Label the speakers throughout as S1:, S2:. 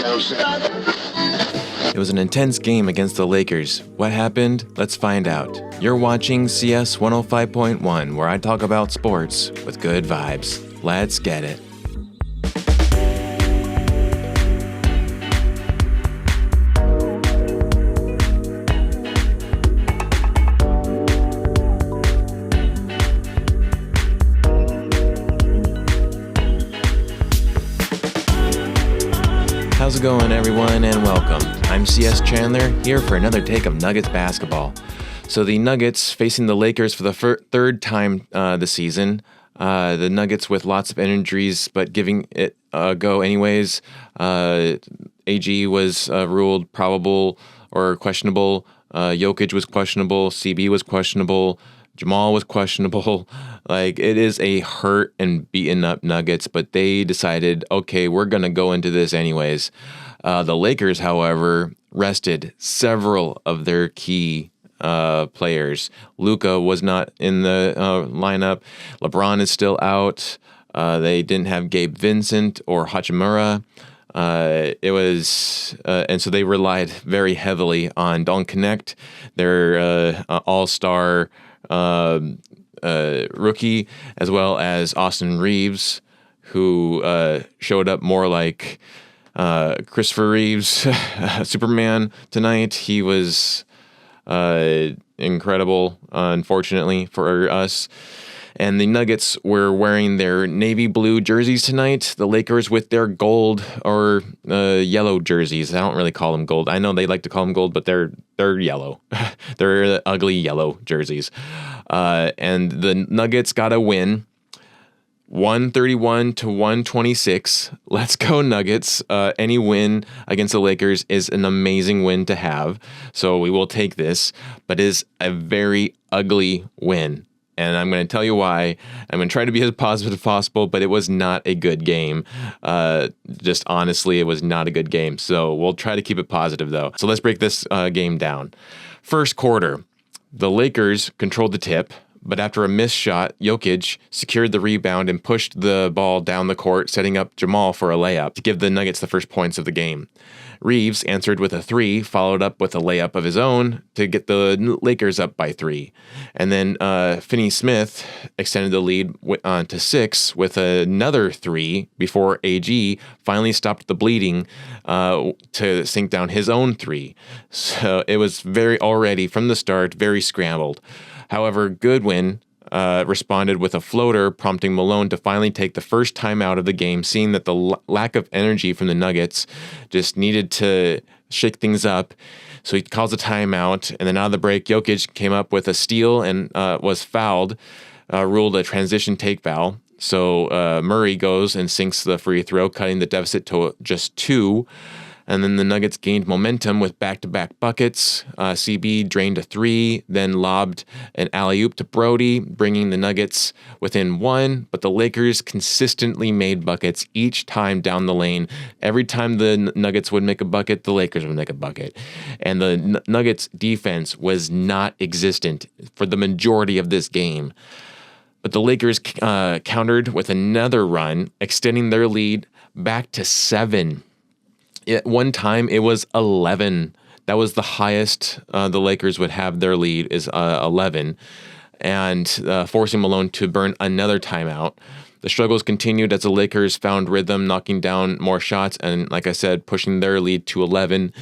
S1: It was an intense game against the Lakers. What happened? Let's find out. You're watching CS 105.1, where I talk about sports with good vibes. Let's get it. How's it going, everyone, and welcome. I'm CS Chandler, here for another take of Nuggets basketball. So the Nuggets facing the Lakers for the third time this season. The Nuggets with lots of injuries, but giving it a go anyways. AG was ruled probable or questionable. Jokić was questionable. CB was questionable. Jamal was questionable. Like, it is a hurt and beaten up Nuggets, but they decided, okay, we're going to go into this anyways. The Lakers, however, rested several of their key players. Luka was not in the lineup. LeBron is still out. They didn't have Gabe Vincent or Hachimura. And so they relied very heavily on Don't Connect, their all-star rookie, as well as Austin Reeves, who showed up more like Christopher Reeves, Superman tonight. He was incredible, unfortunately for us. And the Nuggets were wearing their navy blue jerseys tonight. The Lakers with their gold or yellow jerseys. I don't really call them gold. I know they like to call them gold, but they're yellow. They're ugly yellow jerseys. And the Nuggets got a win, 131 to 126. Let's go Nuggets. Any win against the Lakers is an amazing win to have. So we will take this, but it is a very ugly win. And I'm going to tell you why. I'm going to try to be as positive as possible, but it was not a good game. Just honestly, it was not a good game. So we'll try to keep it positive, though. So let's break this game down. First quarter, the Lakers controlled the tip, but after a missed shot, Jokić secured the rebound and pushed the ball down the court, setting up Jamal for a layup to give the Nuggets the first points of the game. Reeves answered with a 3, followed up with a layup of his own to get the Lakers up by 3. And then Finney-Smith extended the lead to 6 with another 3 before AG finally stopped the bleeding to sink down his own 3. So it was already from the start, very scrambled. However, Goodwin responded with a floater, prompting Malone to finally take the first timeout of the game, seeing that the lack of energy from the Nuggets just needed to shake things up. So he calls a timeout, and then out of the break, Jokić came up with a steal and was fouled, ruled a transition take foul. So Murray goes and sinks the free throw, cutting the deficit to just 2. And then the Nuggets gained momentum with back-to-back buckets. CB drained a 3, then lobbed an alley-oop to Brodie, bringing the Nuggets within 1. But the Lakers consistently made buckets each time down the lane. Every time the Nuggets would make a bucket, the Lakers would make a bucket. And the Nuggets defense was not existent for the majority of this game. But the Lakers countered with another run, extending their lead back to 7. At one time, it was 11. That was the highest the Lakers would have their lead is 11, and forcing Malone to burn another timeout. The struggles continued as the Lakers found rhythm, knocking down more shots, and like I said, pushing their lead to 11.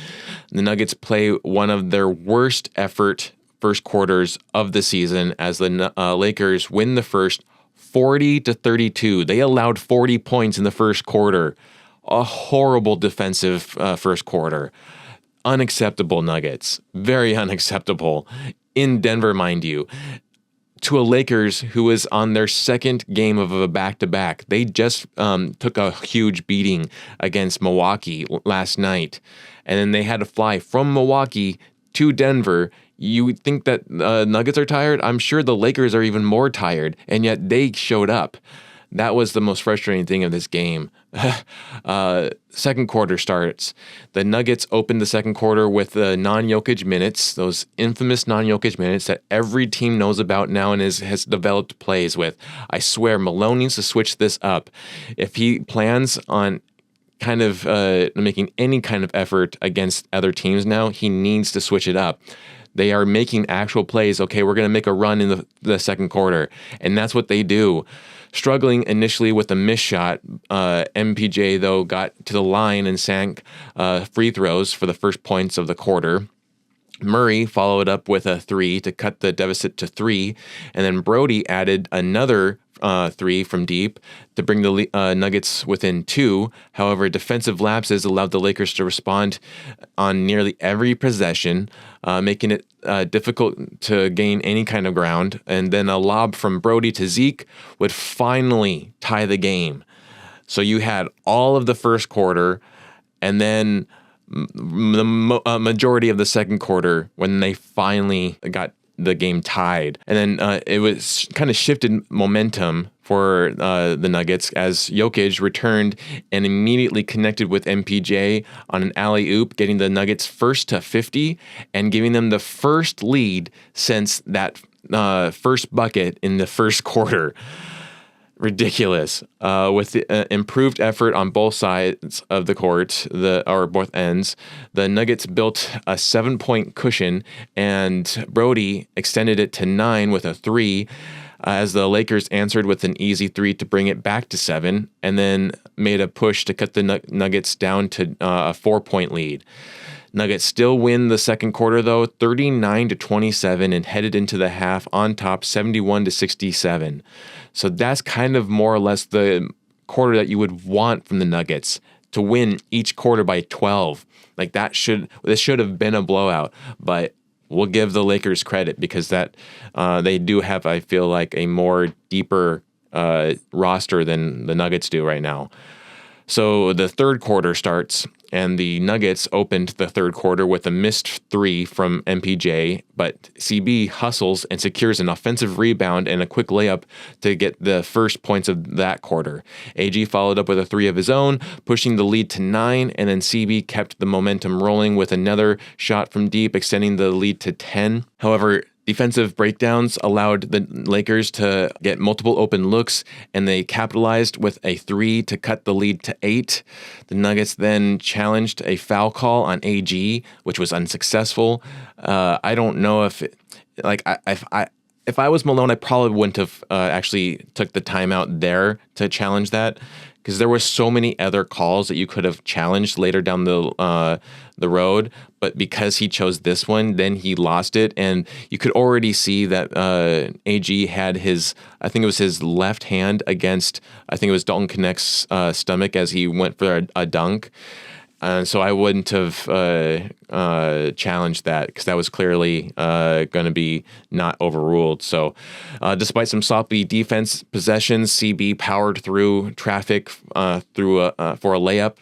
S1: The Nuggets play one of their worst effort first quarters of the season as the Lakers win the first 40-32. They allowed 40 points in the first quarter. A horrible defensive first quarter. Unacceptable Nuggets. Very unacceptable. In Denver, mind you. To a Lakers who was on their second game of a back-to-back. They just took a huge beating against Milwaukee last night. And then they had to fly from Milwaukee to Denver. You would think that Nuggets are tired. I'm sure the Lakers are even more tired. And yet they showed up. That was the most frustrating thing of this game. Second quarter starts. The Nuggets opened the second quarter with the non-Jokić minutes, those infamous non-Jokić minutes that every team knows about now and has developed plays with. I swear, Malone needs to switch this up. If he plans on kind of making any kind of effort against other teams now. He needs to switch it up. They are making actual plays. Okay, we're going to make a run in the second quarter. And that's what they do. Struggling initially with a missed shot, MPJ, though, got to the line and sank free throws for the first points of the quarter. Murray followed up with a 3 to cut the deficit to 3. And then Brodie added another 3 from deep to bring the Nuggets within 2. However, defensive lapses allowed the Lakers to respond on nearly every possession, making it difficult to gain any kind of ground. And then a lob from Brodie to Zeke would finally tie the game. So you had all of the first quarter, and then the majority of the second quarter when they finally got the game tied. And then it was kind of shifted momentum for the Nuggets as Jokić returned and immediately connected with MPJ on an alley-oop, getting the Nuggets first to 50 and giving them the first lead since that first bucket in the first quarter. Ridiculous. With the, improved effort on both sides of the court, or both ends, the Nuggets built a 7-point cushion, and Brodie extended it to 9 with a 3, as the Lakers answered with an easy 3 to bring it back to 7, and then made a push to cut the Nuggets down to a 4-point lead. Nuggets still win the second quarter, though, 39-27, and headed into the half on top, 71-67. So that's kind of more or less the quarter that you would want from the Nuggets, to win each quarter by 12. Like this should have been a blowout, but we'll give the Lakers credit because that they do have, I feel like, a more deeper roster than the Nuggets do right now. So the third quarter starts, and the Nuggets opened the third quarter with a missed 3 from MPJ, but CB hustles and secures an offensive rebound and a quick layup to get the first points of that quarter. AG followed up with a 3 of his own, pushing the lead to 9, and then CB kept the momentum rolling with another shot from deep, extending the lead to 10. However, defensive breakdowns allowed the Lakers to get multiple open looks, and they capitalized with a 3 to cut the lead to 8. The Nuggets then challenged a foul call on AG, which was unsuccessful. I don't know if if I was Malone, I probably wouldn't have actually took the timeout there to challenge that, because there were so many other calls that you could have challenged later down the road. But because he chose this one, then he lost it. And you could already see that AG had I think it was his left hand against, I think it was Dalton Connect's stomach as he went for a dunk. So I wouldn't have challenged that, because that was clearly going to be not overruled. So despite some sloppy defense possessions, CB powered through traffic for a layup,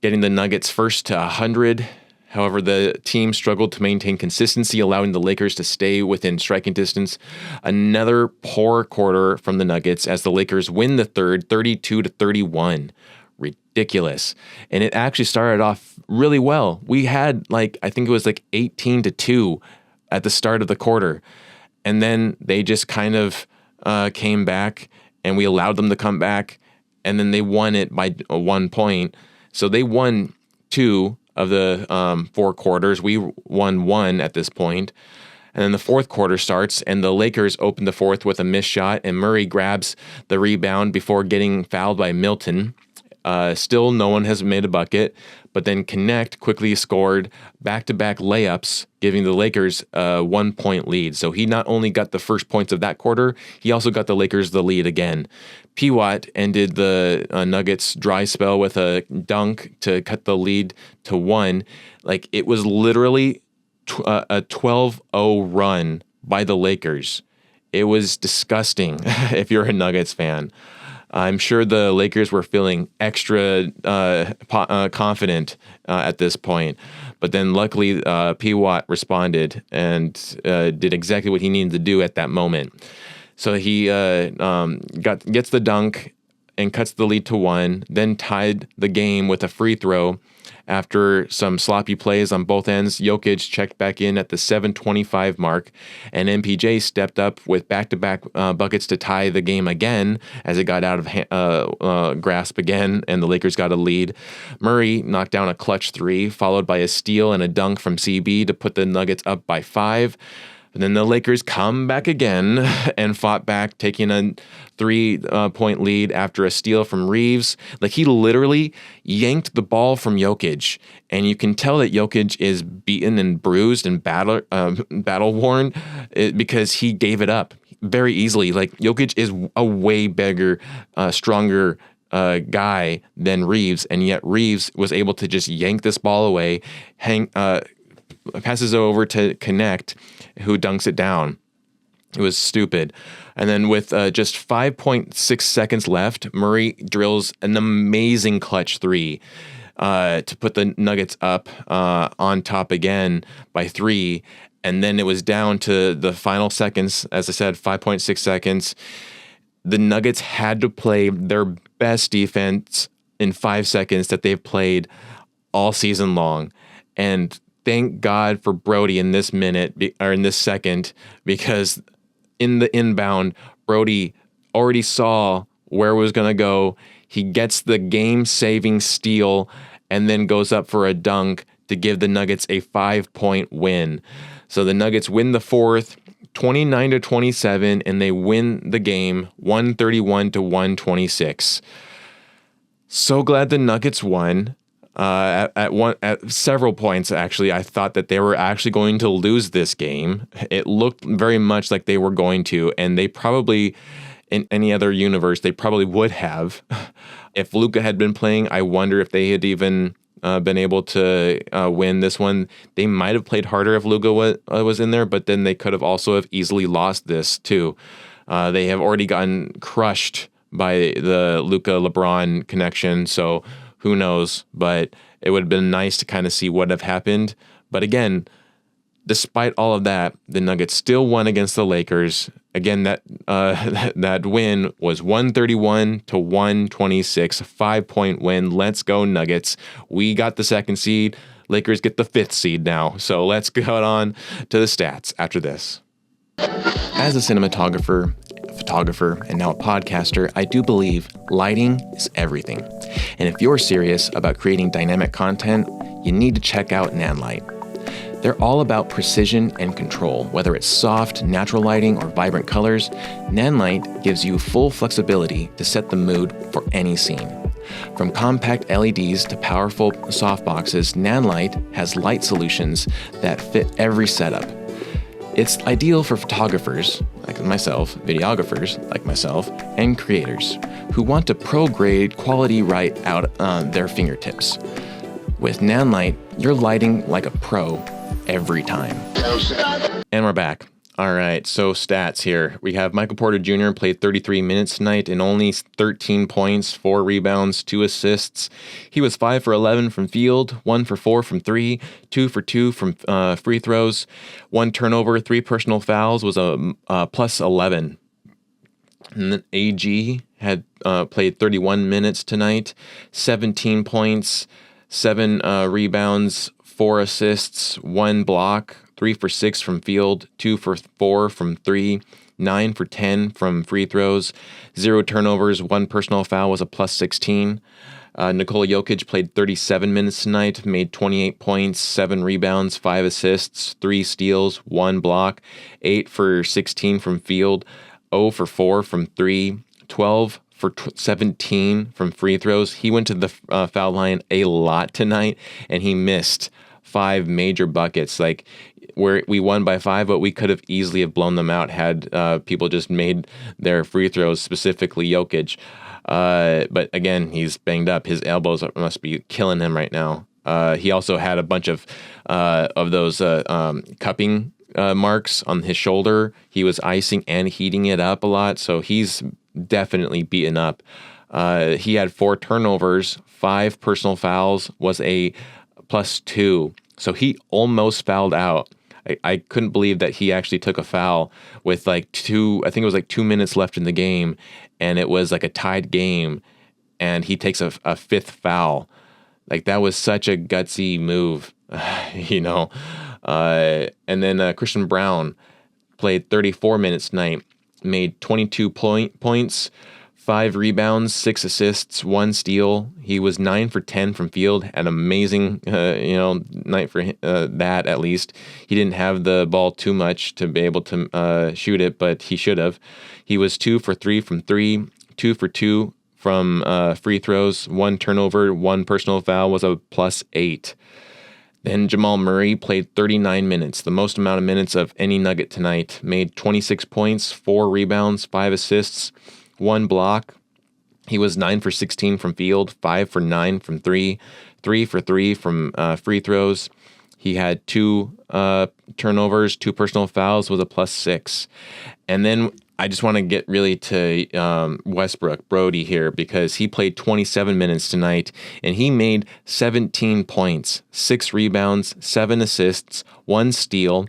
S1: getting the Nuggets first to 100. However, the team struggled to maintain consistency, allowing the Lakers to stay within striking distance. Another poor quarter from the Nuggets as the Lakers win the third, 32-31. Ridiculous. And it actually started off really well. We had I think it was 18-2 at the start of the quarter. And then they just kind of came back, and we allowed them to come back, and then they won it by 1 point. So they won 2 of the 4 quarters. We won 1 at this point. And then the fourth quarter starts, and the Lakers open the fourth with a missed shot, and Murray grabs the rebound before getting fouled by Milton. Still, no one has made a bucket, but then Connect quickly scored back-to-back layups, giving the Lakers a 1-point lead. So he not only got the first points of that quarter, he also got the Lakers the lead again. P-Watt ended the Nuggets' dry spell with a dunk to cut the lead to 1. It was literally a 12-0 run by the Lakers. It was disgusting if you're a Nuggets fan. I'm sure the Lakers were feeling extra confident at this point. But then luckily, P-Watt responded and did exactly what he needed to do at that moment. So he gets the dunk and cuts the lead to 1, then tied the game with a free throw after some sloppy plays on both ends. Jokić checked back in at the 7:25 mark, and MPJ stepped up with back-to-back buckets to tie the game again as it got out of grasp again, and the Lakers got a lead. Murray knocked down a clutch three, followed by a steal and a dunk from CB to put the Nuggets up by 5. And then the Lakers come back again and fought back, taking a 3-point lead after a steal from Reeves. Like, he literally yanked the ball from Jokić, and you can tell that Jokić is beaten and bruised and battle worn because he gave it up very easily. Like, Jokić is a way bigger, stronger guy than Reeves, and yet Reeves was able to just yank this ball away, passes it over to Connect, who dunks it down. It was stupid. And then with just 5.6 seconds left, Murray drills an amazing clutch three to put the Nuggets up on top again by 3. And then it was down to the final seconds. As I said, 5.6 seconds. The Nuggets had to play their best defense in 5 seconds that they've played all season long. And thank God for Brodie in this second, because in the inbound, Brodie already saw where it was going to go. He gets the game-saving steal and then goes up for a dunk to give the Nuggets a 5-point win. So the Nuggets win the fourth, 29-27, and they win the game 131-126. So glad the Nuggets won. At several points, actually, I thought that they were actually going to lose this game. It looked very much like they were going to, and they probably, in any other universe, they probably would have. If Luka had been playing, I wonder if they had even been able to win this one. They might have played harder if Luka was in there, but then they could have also have easily lost this too. They have already gotten crushed by the Luka LeBron connection, so who knows? But it would have been nice to kind of see what have happened. But again, despite all of that, the Nuggets still won against the Lakers. Again, that win was 131-126, a 5-point win. Let's go Nuggets. We got the second seed. Lakers get the 5th seed now. So let's go on to the stats after this. As a cinematographer, photographer, and now a podcaster, I do believe lighting is everything. And if you're serious about creating dynamic content, you need to check out Nanlite. They're all about precision and control. Whether it's soft, natural lighting or vibrant colors, Nanlite gives you full flexibility to set the mood for any scene. From compact LEDs to powerful softboxes, Nanlite has light solutions that fit every setup. It's ideal for photographers, like myself, videographers, like myself, and creators who want to pro-grade quality right out on their fingertips. With Nanlite, you're lighting like a pro every time. And we're back. All right, so stats here. We have Michael Porter Jr. played 33 minutes tonight and only 13 points, 4 rebounds, 2 assists. He was 5 for 11 from field, 1 for 4 from 3, 2 for 2 from free throws, 1 turnover, 3 personal fouls, was a plus 11. And then AG had played 31 minutes tonight, 17 points, 7 rebounds, 4 assists, 1 block, 3 for 6 from field, 2 for 4 from 3, 9 for 10 from free throws, 0 turnovers, 1 personal foul, was a plus 16. Nikola Jokić played 37 minutes tonight, made 28 points, 7 rebounds, 5 assists, 3 steals, 1 block, 8 for 16 from field, 0 for 4 from 3, 12 for 17 from free throws. He went to the foul line a lot tonight, and he missed 5 major buckets. Like, where we won by 5, but we could have easily have blown them out had people just made their free throws, specifically Jokić. But again, he's banged up. His elbows must be killing him right now. He also had a bunch of those cupping marks on his shoulder. He was icing and heating it up a lot, so he's definitely beaten up. He had 4 turnovers, 5 personal fouls, was a plus 2. So he almost fouled out. I couldn't believe that he actually took a foul with I think it was 2 minutes left in the game, and it was like a tied game, and he takes a 5th foul. Like, that was such a gutsy move, you know. And then Christian Brown played 34 minutes tonight, made 22 points, 5 rebounds, 6 assists, 1 steal. He was 9 for 10 from field. Had an amazing, night for that, at least. He didn't have the ball too much to be able to shoot it, but he should have. He was 2 for 3 from 3, 2 for 2 from free throws, 1 turnover, 1 personal foul, was a +8. Then Jamal Murray played 39 minutes, the most amount of minutes of any Nugget tonight. Made 26 points, 4 rebounds, 5 assists, 1 block. He was 9 for 16 from field, 5 for 9 from 3, 3 for 3 from free throws. He had 2 turnovers, 2 personal fouls, was a +6. And then I just want to get really to Westbrook, Brodie here, because he played 27 minutes tonight, and he made 17 points, 6 rebounds, 7 assists, 1 steal,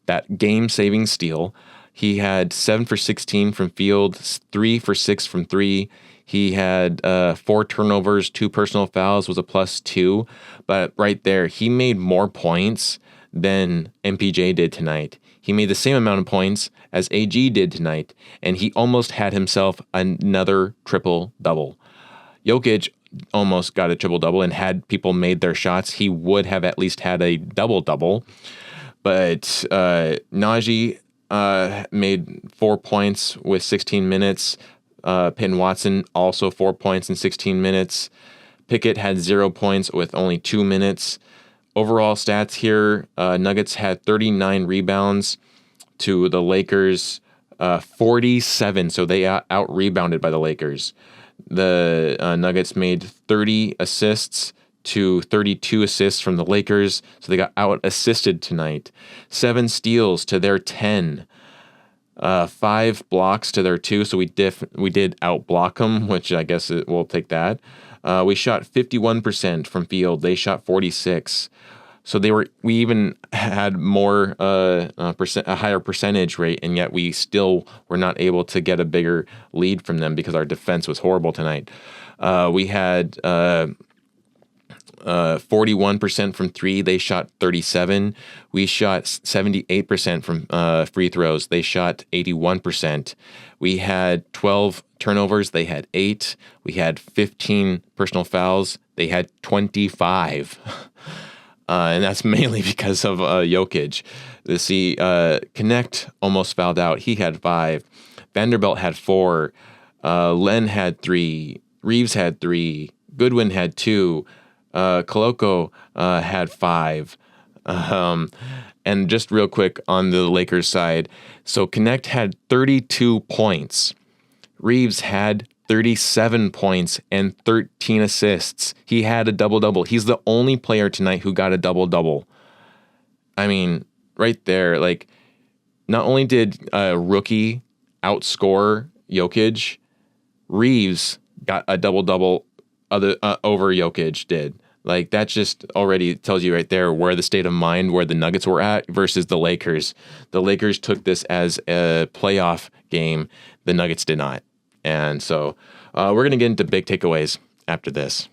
S1: that game-saving steal. He had 7 for 16 from field, 3 for 6 from 3. He had 4 turnovers, 2 personal fouls, was a +2. But right there, he made more points than MPJ did tonight. He made the same amount of points as AG did tonight, and he almost had himself another triple-double. Jokić almost got a triple-double, and had people made their shots, he would have at least had a double-double. But Najee made 4 points with 16 minutes. Peyton Watson also 4 points in 16 minutes. Pickett had 0 points with only 2 minutes. Overall stats here, Nuggets had 39 rebounds to the Lakers 47, so they out-rebounded by the Lakers. The Nuggets made 30 assists to 32 assists from the Lakers, so they got out-assisted tonight. 7 steals to their 10. 5 blocks to their 2, so we did out-block them, which I guess we'll take that. We shot 51% from field. They shot 46%. So we even had more a higher percentage rate, and yet we still were not able to get a bigger lead from them because our defense was horrible tonight. We had 41% from 3. They shot 37%. We shot 78% from free throws. They shot 81%. We had 12 turnovers. They had 8. We had 15 personal fouls. They had 25. And that's mainly because of Jokić. Connect almost fouled out. He had 5. Vanderbilt had 4. Len had 3. Reeves had 3. Goodwin had 2. Koloko had 5. And just real quick on the Lakers side, so Connect had 32 points. Reeves had 37 points and 13 assists. He had a double-double. He's the only player tonight who got a double-double. I mean, right there, like, not only did a rookie outscore Jokić, Reeves got a double-double over Jokić did. Like, that just already tells you right there where the state of mind where the Nuggets were at versus the Lakers. The Lakers took this as a playoff game. The Nuggets did not. And so we're going to get into big takeaways after this.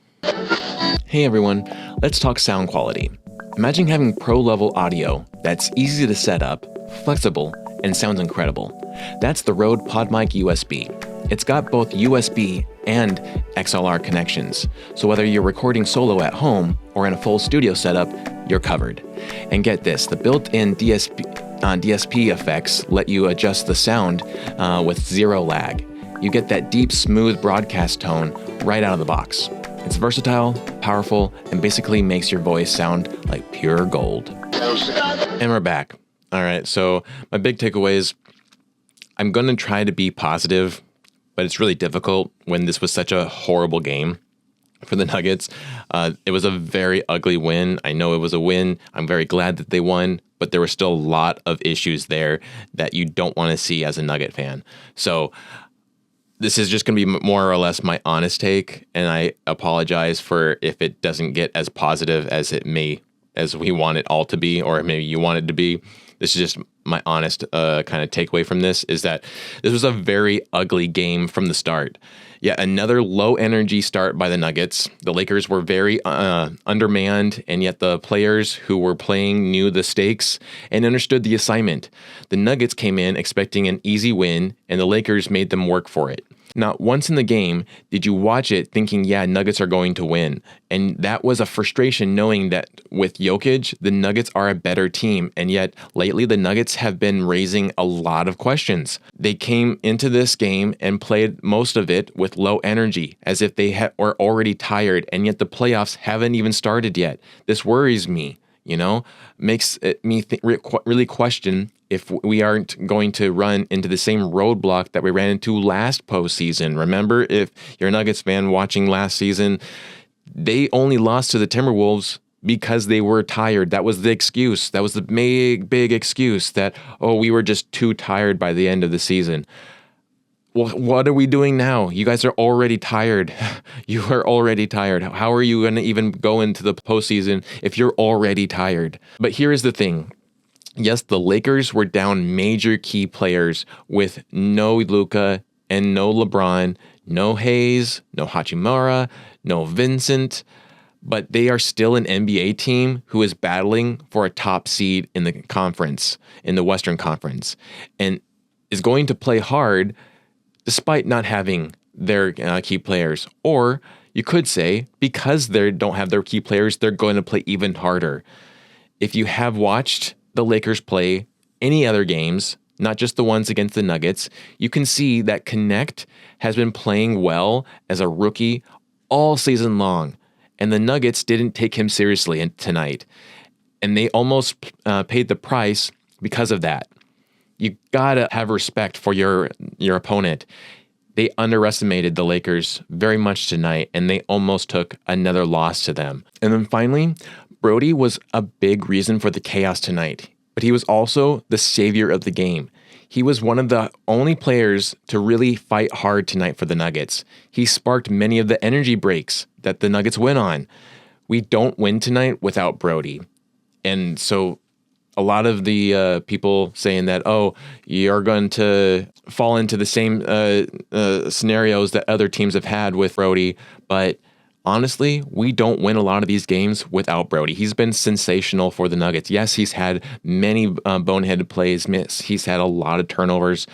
S1: Hey everyone, let's talk sound quality. Imagine having pro-level audio that's easy to set up, flexible, and sounds incredible. That's the Røde Pod Mic USB. It's got both USB and XLR connections, so whether you're recording solo at home or in a full studio setup, you're covered. And get this, the built-in DSP effects let you adjust the sound with 0 lag. You get that deep, smooth broadcast tone right out of the box. It's versatile, powerful, and basically makes your voice sound like pure gold. And we're back. All right, so my big takeaways, I'm going to try to be positive, but it's really difficult when this was such a horrible game for the Nuggets. It was a very ugly win. I know it was a win. I'm very glad that they won, but there were still a lot of issues there that you don't want to see as a Nugget fan. So this is just going to be more or less my honest take, and I apologize for if it doesn't get as positive as it may as we want it all to be, or maybe you want it to be. This is just my honest kind of takeaway from this, is that this was a very ugly game from the start. Yet another low energy start by the Nuggets. The Lakers were very undermanned, and yet the players who were playing knew the stakes and understood the assignment. The Nuggets came in expecting an easy win, and the Lakers made them work for it. Not once in the game did you watch it thinking, yeah, Nuggets are going to win. And that was a frustration, knowing that with Jokić, the Nuggets are a better team. And yet lately, the Nuggets have been raising a lot of questions. They came into this game and played most of it with low energy, as if they were already tired. And yet the playoffs haven't even started yet. This worries me. Makes me really question if we aren't going to run into the same roadblock that we ran into last postseason. Remember, if you're a Nuggets fan watching last season, they only lost to the Timberwolves because they were tired. That was the excuse. That was the big excuse that, we were just too tired by the end of the season. Well, what are we doing now? You guys are already tired. You are already tired. How are you going to even go into the postseason if you're already tired? But here is the thing. Yes, the Lakers were down major key players with no Luka and no LeBron, no Hayes, no Hachimura, no Vincent, but they are still an NBA team who is battling for a top seed in the conference, in the Western Conference, and is going to play hard despite not having their key players. Or you could say, because they don't have their key players, they're going to play even harder. If you have watched the Lakers play any other games, not just the ones against the Nuggets, you can see that Connect has been playing well as a rookie all season long. And the Nuggets didn't take him seriously tonight. And they almost paid the price because of that. You gotta have respect for your opponent. They underestimated the Lakers very much tonight, and they almost took another loss to them. And then finally, Brodie was a big reason for the chaos tonight, but he was also the savior of the game. He was one of the only players to really fight hard tonight for the Nuggets. He sparked many of the energy breaks that the Nuggets went on. We don't win tonight without Brodie. And so a lot of the people saying that, you're going to fall into the same scenarios that other teams have had with Brodie. But honestly, we don't win a lot of these games without Brodie. He's been sensational for the Nuggets. Yes, he's had many boneheaded plays. He's had a lot of turnovers.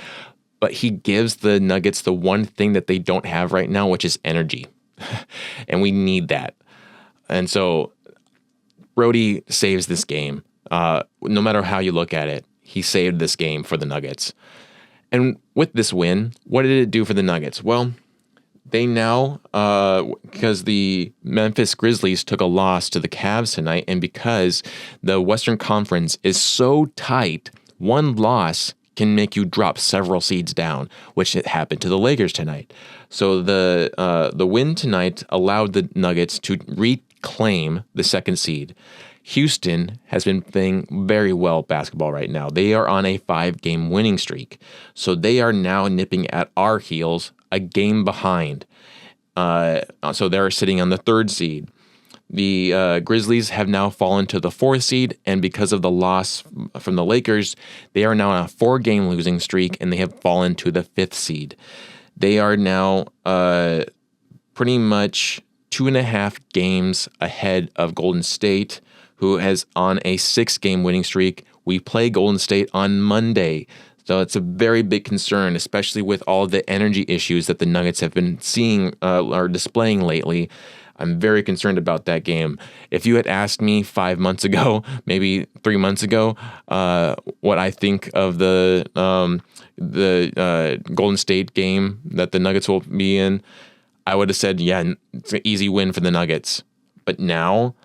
S1: But he gives the Nuggets the one thing that they don't have right now, which is energy. And we need that. And so Brodie saves this game. No matter how you look at it, he saved this game for the Nuggets. And with this win, what did it do for the Nuggets? Well, they now, because the Memphis Grizzlies took a loss to the Cavs tonight, and because the Western Conference is so tight, one loss can make you drop several seeds down, which happened to the Lakers tonight. So the win tonight allowed the Nuggets to reclaim the second seed. Houston has been playing very well basketball right now. They are on a 5-game winning streak. So they are now nipping at our heels, a game behind. So they're sitting on the 3rd seed. The Grizzlies have now fallen to the 4th seed, and because of the loss from the Lakers, they are now on a 4-game losing streak, and they have fallen to the 5th seed. They are now pretty much 2.5 games ahead of Golden State, who is on a 6-game winning streak. We play Golden State on Monday. So it's a very big concern, especially with all the energy issues that the Nuggets have been seeing or displaying lately. I'm very concerned about that game. If you had asked me 5 months ago, maybe 3 months ago, what I think of the Golden State game that the Nuggets will be in, I would have said, yeah, it's an easy win for the Nuggets. But now,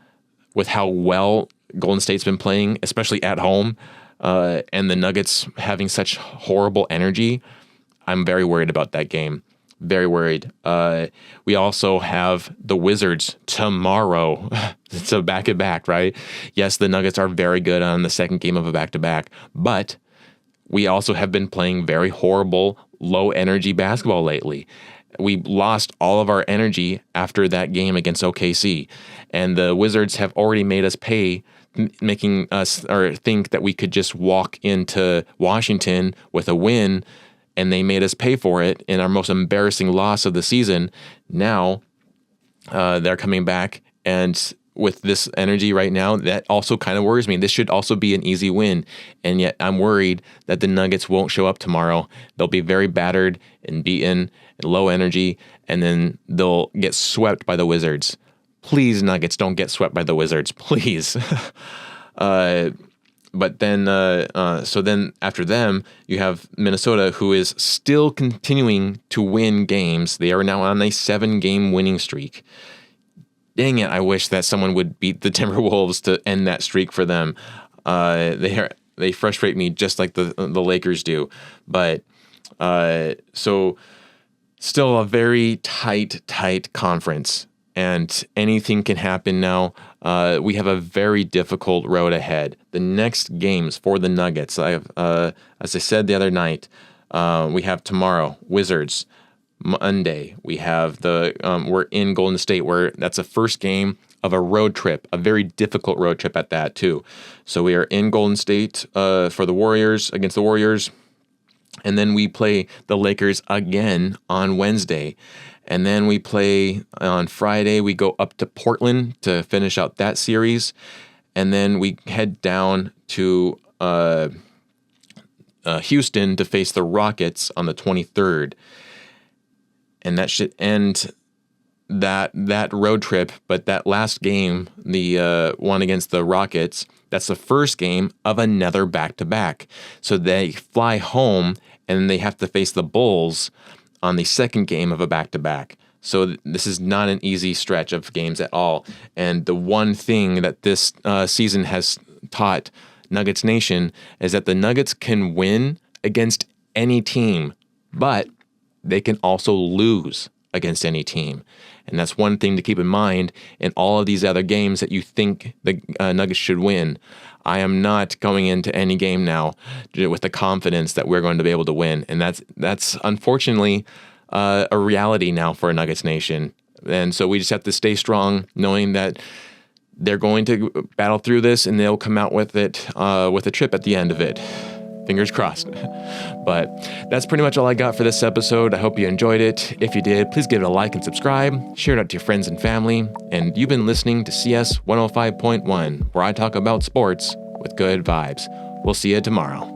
S1: with how well Golden State's been playing, especially at home, and the Nuggets having such horrible energy, I'm very worried about that game. Very worried. We also have the Wizards tomorrow. It's a back-to-back, right? Yes, the Nuggets are very good on the second game of a back-to-back, but we also have been playing very horrible, low-energy basketball lately. We lost all of our energy after that game against OKC, and the Wizards have already made us pay, making us or think that we could just walk into Washington with a win, and they made us pay for it in our most embarrassing loss of the season. Now they're coming back, and with this energy right now, that also kind of worries me. This should also be an easy win, and yet I'm worried that the Nuggets won't show up tomorrow. They'll be very battered and beaten and low energy, and then they'll get swept by the Wizards. Please, Nuggets, don't get swept by the Wizards, please. But then, so then after them, you have Minnesota, who is still continuing to win games. They are now on a 7-game winning streak. Dang it, I wish that someone would beat the Timberwolves to end that streak for them. They frustrate me just like the Lakers do. But so still a very tight conference, and anything can happen now. We have a very difficult road ahead. The next games for the Nuggets, as I said the other night, we have tomorrow, Wizards. Monday, we have we're in Golden State, where that's the first game of a road trip, a very difficult road trip at that too. So we are in Golden State for the Warriors, against the Warriors, and then we play the Lakers again on Wednesday. And then we play on Friday, we go up to Portland to finish out that series, and then we head down to Houston to face the Rockets on the 23rd. And that should end that road trip. But that last game, the one against the Rockets, that's the first game of another back-to-back. So they fly home, and they have to face the Bulls on the second game of a back-to-back. So this is not an easy stretch of games at all. And the one thing that this season has taught Nuggets Nation is that the Nuggets can win against any team, but they can also lose against any team. And that's one thing to keep in mind in all of these other games that you think the Nuggets should win. I am not going into any game now with the confidence that we're going to be able to win. And that's unfortunately a reality now for Nuggets Nation. And so we just have to stay strong, knowing that they're going to battle through this, and they'll come out with it with a trip at the end of it. Fingers crossed. But that's pretty much all I got for this episode. I hope you enjoyed it. If you did, please give it a like and subscribe. Share it out to your friends and family. And you've been listening to CS 105.1, where I talk about sports with good vibes. We'll see you tomorrow.